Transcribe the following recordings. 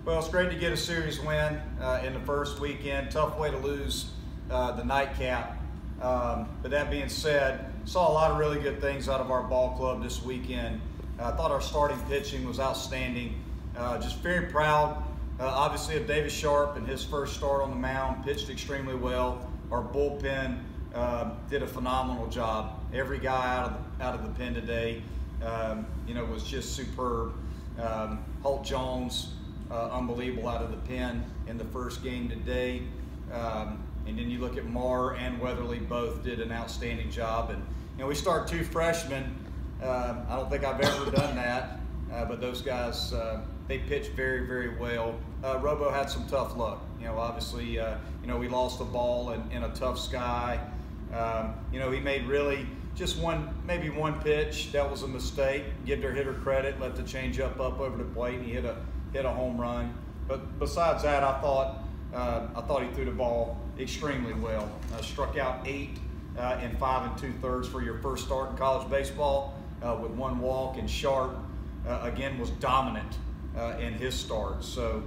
Well, it's great to get a series win in the first weekend. Tough way to lose the nightcap. But that being said, saw a lot of really good things out of our ball club this weekend. I thought our starting pitching was outstanding. Just very proud, obviously, of Davis Sharp and his first start on the mound. Pitched extremely well. Our bullpen did a phenomenal job. Every guy out of the pen today, was just superb. Holt Jones, unbelievable out of the pen in the first game today. And then you look at Marr and Weatherly, both did an outstanding job. And we start two freshmen. I don't think I've ever done that, but those guys, they pitched very, very well. Robo had some tough luck. Obviously, we lost the ball in a tough sky. He made really just maybe one pitch. That was a mistake. Give their hitter credit, let the changeup up over the plate, and he hit a home run. But besides that, I thought he threw the ball extremely well. Struck out 8 in 5 2/3 for your first start in college baseball with 1 walk. And Sharp again was dominant in his start. So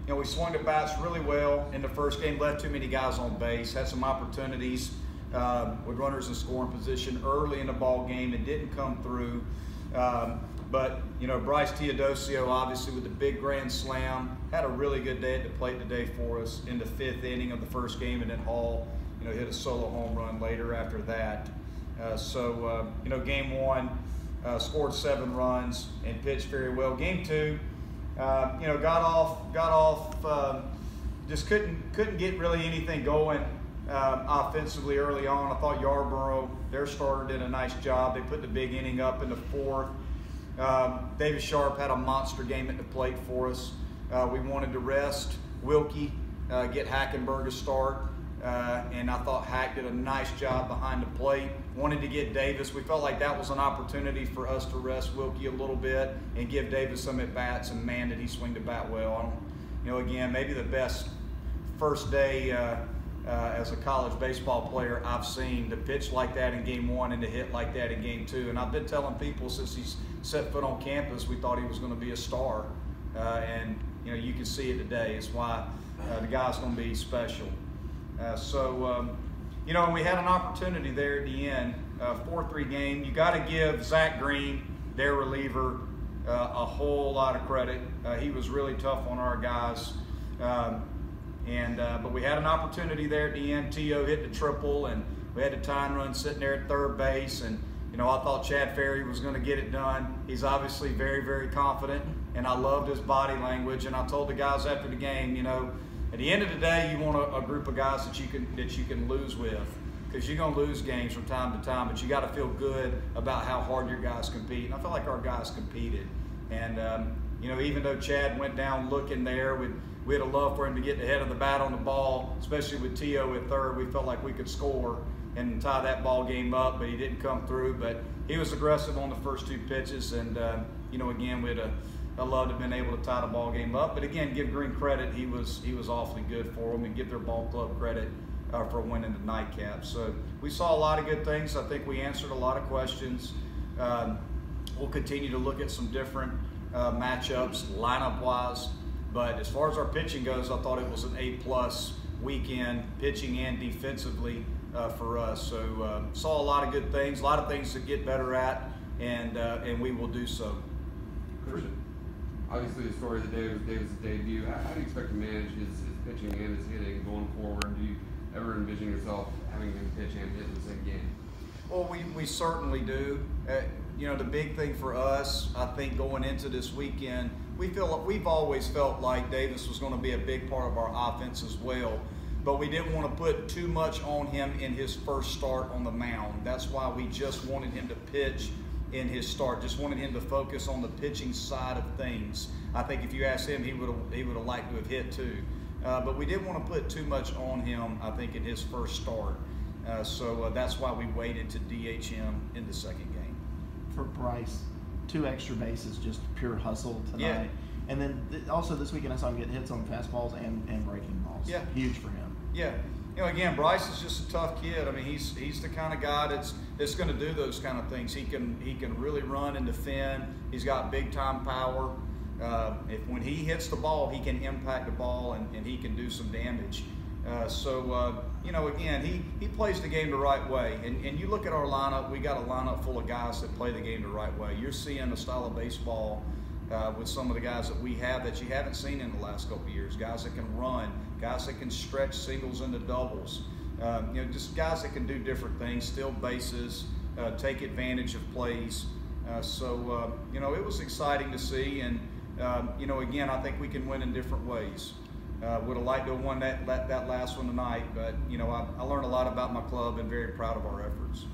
we swung the bats really well in the first game. Left too many guys on base. Had some opportunities with runners in scoring position early in the ball game. It didn't come through. But Bryce Teodosio, obviously, with the big grand slam, had a really good day at the plate today for us in the 5th inning of the first game, and then Hall, hit a solo home run later after that. Game 1, scored 7 runs and pitched very well. Game 2, got off, just couldn't get really anything going offensively early on. I thought Yarborough, their starter, did a nice job. They put the big inning up in the 4th. Davis Sharp had a monster game at the plate for us. We wanted to rest Wilkie, get Hackenberg a start, and I thought Hack did a nice job behind the plate. Wanted to get Davis. We felt like that was an opportunity for us to rest Wilkie a little bit and give Davis some at-bats, and man, did he swing the bat well. Again, maybe the best first day as a college baseball player I've seen, to pitch like that in game 1 and to hit like that in game 2. And I've been telling people since he's set foot on campus, we thought he was going to be a star. And you can see it today. It's why the guy's going to be special. And we had an opportunity there at the end, 4-3 game. You got to give Zach Green, their reliever, a whole lot of credit. He was really tough on our guys. But we had an opportunity there at the end. T.O. hit the triple, and we had the tying run sitting there at third base. And I thought Chad Ferry was going to get it done. He's obviously very, very confident, and I loved his body language. And I told the guys after the game, at the end of the day, you want a group of guys that you can lose with, because you're going to lose games from time to time. But you got to feel good about how hard your guys compete. And I felt like our guys competed. And even though Chad went down looking there, we'd have loved for him to get the head of the bat on the ball, especially with T.O. at third. We felt like we could score and tie that ball game up, but he didn't come through. But he was aggressive on the first 2 pitches, and again, I'd love to have been able to tie the ball game up. But again, give Green credit; he was awfully good for them, and give their ball club credit for winning the nightcap. So we saw a lot of good things. I think we answered a lot of questions. We'll continue to look at some different matchups, lineup-wise. But as far as our pitching goes, I thought it was an A+ weekend, pitching and defensively for us. So saw a lot of good things, a lot of things to get better at, and we will do so. Christian, obviously the story of the day was Davis' debut. How do you expect to manage his pitching and his hitting going forward? Do you ever envision yourself having him pitch and hit in the same game? Well, we certainly do. The big thing for us, I think, going into this weekend, we've always felt like Davis was going to be a big part of our offense as well, but we didn't want to put too much on him in his first start on the mound. That's why we just wanted him to pitch in his start, just wanted him to focus on the pitching side of things. I think if you asked him, he would have liked to have hit too. But we didn't want to put too much on him, I think, in his first start. So that's why we waited to DH him in the second game. For Bryce, 2 extra bases, just pure hustle tonight. Yeah. And then also this weekend I saw him get hits on fastballs and breaking balls. Yeah. Huge for him. Yeah. Again, Bryce is just a tough kid. I mean, he's the kind of guy that's going to do those kind of things. He can really run and defend. He's got big time power. When he hits the ball, he can impact the ball and he can do some damage. Again, he plays the game the right way. And you look at our lineup, we got a lineup full of guys that play the game the right way. You're seeing a style of baseball with some of the guys that we have that you haven't seen in the last couple of years. Guys that can run, guys that can stretch singles into doubles. Just guys that can do different things, steal bases, take advantage of plays. It was exciting to see. And, again, I think we can win in different ways. Would have liked to have won that last one tonight, but I learned a lot about my club and very proud of our efforts.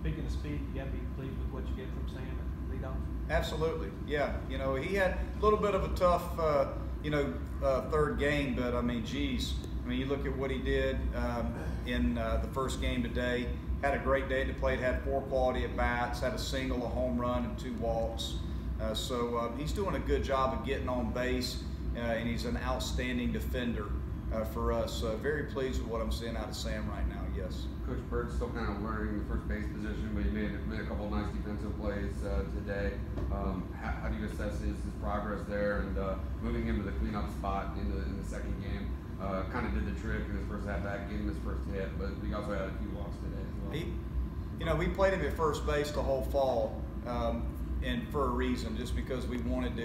Speaking of speed, you got to be pleased with what you get from Sam at leadoff. Absolutely, yeah. He had a little bit of a tough, third game, but you look at what he did in the first game today. Had a great day to play. Had 4 quality at bats. Had a single, a home run, and 2 walks. He's doing a good job of getting on base. And he's an outstanding defender for us. Very pleased with what I'm seeing out of Sam right now, yes. Coach Bird's still kind of learning the first base position, but he made a couple of nice defensive plays today. How do you assess his progress there, and moving him to the cleanup spot in the second game? Kind of did the trick in his first at-bat, gave him his first hit, but we also had a few walks today as well. We played him at first base the whole fall, and for a reason, just because we wanted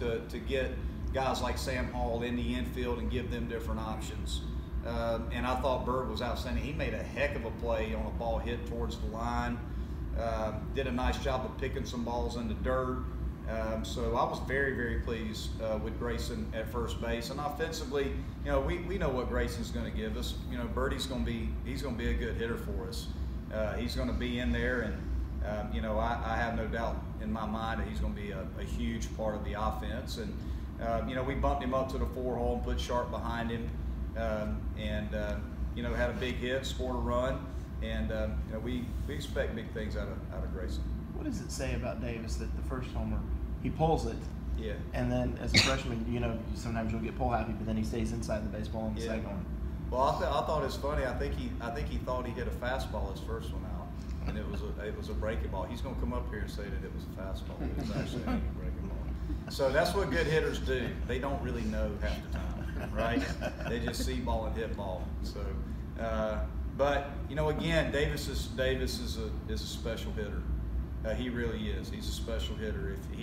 to get guys like Sam Hall in the infield and give them different options. And I thought Bird was outstanding. He made a heck of a play on a ball hit towards the line. Did a nice job of picking some balls in the dirt. So I was very, very pleased with Grayson at first base. And offensively, we know what Grayson's going to give us. Birdie's going to be a good hitter for us. He's going to be in there, and I have no doubt in my mind that he's going to be a huge part of the offense. And we bumped him up to the 4-hole and put Sharp behind him, and had a big hit, scored a run, and we expect big things out of Grayson. What does it say about Davis that the first homer, he pulls it, yeah, and then as a freshman, sometimes you'll get pull happy, but then he stays inside the baseball in the second one. Well, I thought it's funny. I think he thought he hit a fastball his first one out, and it was a breaking ball. He's going to come up here and say that it was a fastball. It was actually a breaking ball. So that's what good hitters do. They don't really know half the time, right? They just see ball and hit ball. So, but again, Davis is a special hitter. He really is. He's a special hitter. If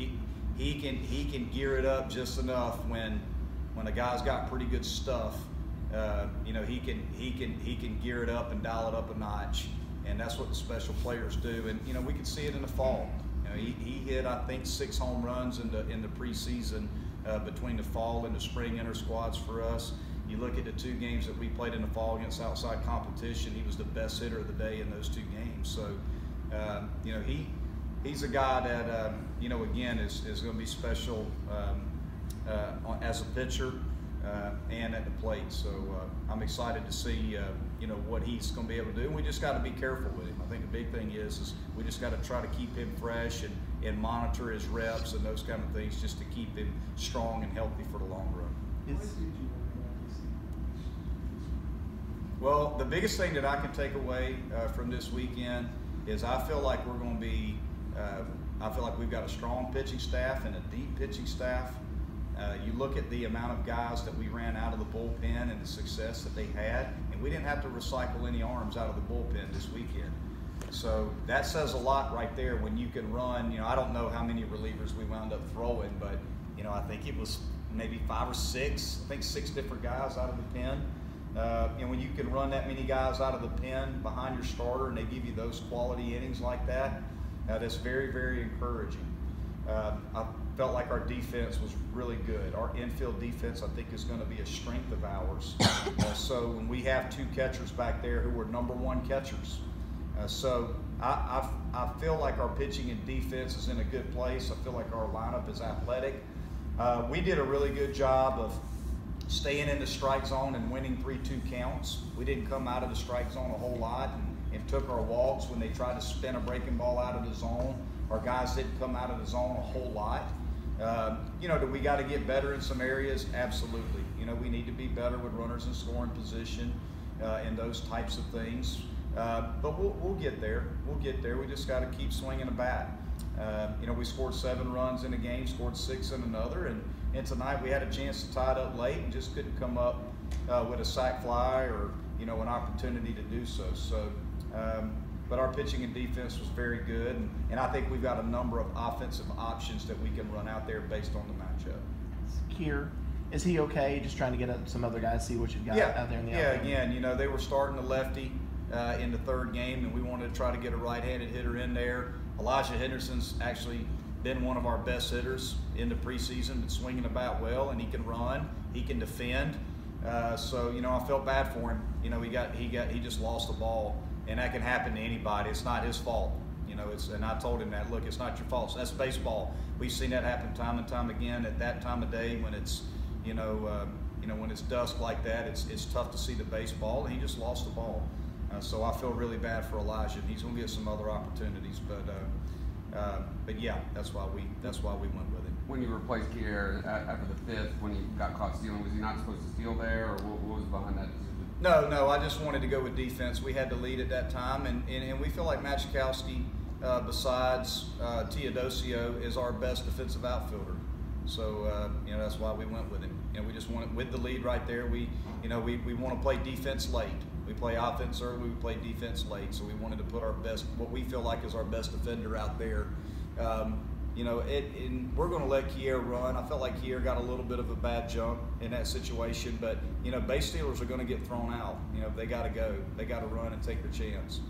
he can gear it up just enough when a guy's got pretty good stuff. He can gear it up and dial it up a notch, and that's what the special players do. And we can see it in the fall. He hit, I think, 6 home runs in the preseason between the fall and the spring inter squads for us. You look at the 2 games that we played in the fall against outside competition. He was the best hitter of the day in those 2 games. So, he's a guy that again is going to be special as a pitcher and at the plate. So I'm excited to see what he's going to be able to do. And we just got to be careful with him. I think the big thing is we just got to try to keep him fresh and monitor his reps and those kind of things, just to keep him strong and healthy for the long run. Well, the biggest thing that I can take away from this weekend is I feel like we're going to be. I feel like we've got a strong pitching staff and a deep pitching staff. You look at the amount of guys that we ran out of the bullpen and the success that they had, and we didn't have to recycle any arms out of the bullpen this weekend. So that says a lot right there when you can run. I don't know how many relievers we wound up throwing, but I think it was maybe 5 or 6. I think 6 different guys out of the pen. When you can run that many guys out of the pen behind your starter and they give you those quality innings like that, that's very, very encouraging. I felt like our defense was really good. Our infield defense, I think, is going to be a strength of ours. So when we have 2 catchers back there who are #1 catchers. So I feel like our pitching and defense is in a good place. I feel like our lineup is athletic. We did a really good job of staying in the strike zone and winning 3-2 counts. We didn't come out of the strike zone a whole lot and took our walks when they tried to spin a breaking ball out of the zone. Our guys didn't come out of the zone a whole lot. Do we got to get better in some areas? Absolutely. We need to be better with runners in scoring position and those types of things. But we'll get there. We'll get there. We just got to keep swinging the bat. We scored 7 runs in a game, scored 6 in another, and tonight we had a chance to tie it up late and just couldn't come up with a sac fly or an opportunity to do so. But our pitching and defense was very good, and I think we've got a number of offensive options that we can run out there based on the matchup. Kier, is he okay? Just trying to get some other guys, see what you've got out there in the outfield. Again, they were starting the lefty in the 3rd game, and we wanted to try to get a right-handed hitter in there. Elijah Henderson's actually been one of our best hitters in the preseason. Been swinging the bat well, and he can run, he can defend. So I felt bad for him. He just lost the ball. And that can happen to anybody. It's not his fault. And I told him that, look, it's not your fault. So that's baseball. We've seen that happen time and time again at that time of day when it's, when it's dusk like that, it's tough to see the baseball, and he just lost the ball. So I feel really bad for Elijah. He's going to get some other opportunities, but yeah, that's why we went with it. When you replaced Kier after the 5th, when he got caught stealing, was he not supposed to steal there, or what was behind that decision? No, I just wanted to go with defense. We had the lead at that time, and we feel like Machikowski, besides Teodosio, is our best defensive outfielder. So that's why we went with him. We just wanted with the lead right there. We want to play defense late. We play offense early. We play defense late. So we wanted to put our best, what we feel like is our best defender out there. And we're going to let Kier run. I felt like Kier got a little bit of a bad jump in that situation, but base stealers are going to get thrown out. They got to go. They got to run and take their chance.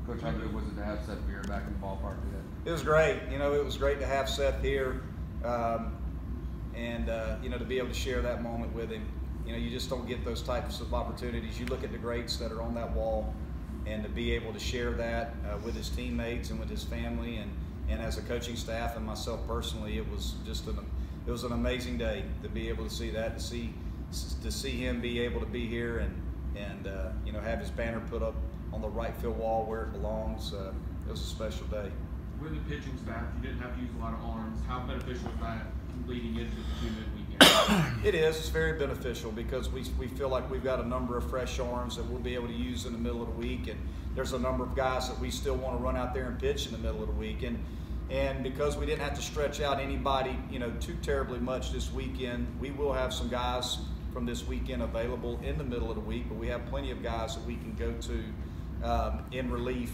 Coach, how good was it to have Seth Beer back in the ballpark today? It was great. It was great to have Seth here, and to be able to share that moment with him. You just don't get those types of opportunities. You look at the greats that are on that wall, and to be able to share that with his teammates and with his family and as a coaching staff and myself personally, it was just an amazing day to be able to see that, to see him be able to be here and have his banner put up on the right field wall where it belongs. It was a special day. With the pitching staff, you didn't have to use a lot of arms. How beneficial is that leading into the 2-mid weekend? It is. It's very beneficial because we feel like we've got a number of fresh arms that we'll be able to use in the middle of the week, and there's a number of guys that we still want to run out there and pitch in the middle of the week. And because we didn't have to stretch out anybody, too terribly much this weekend, we will have some guys from this weekend available in the middle of the week, but we have plenty of guys that we can go to in relief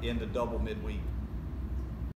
in the double midweek.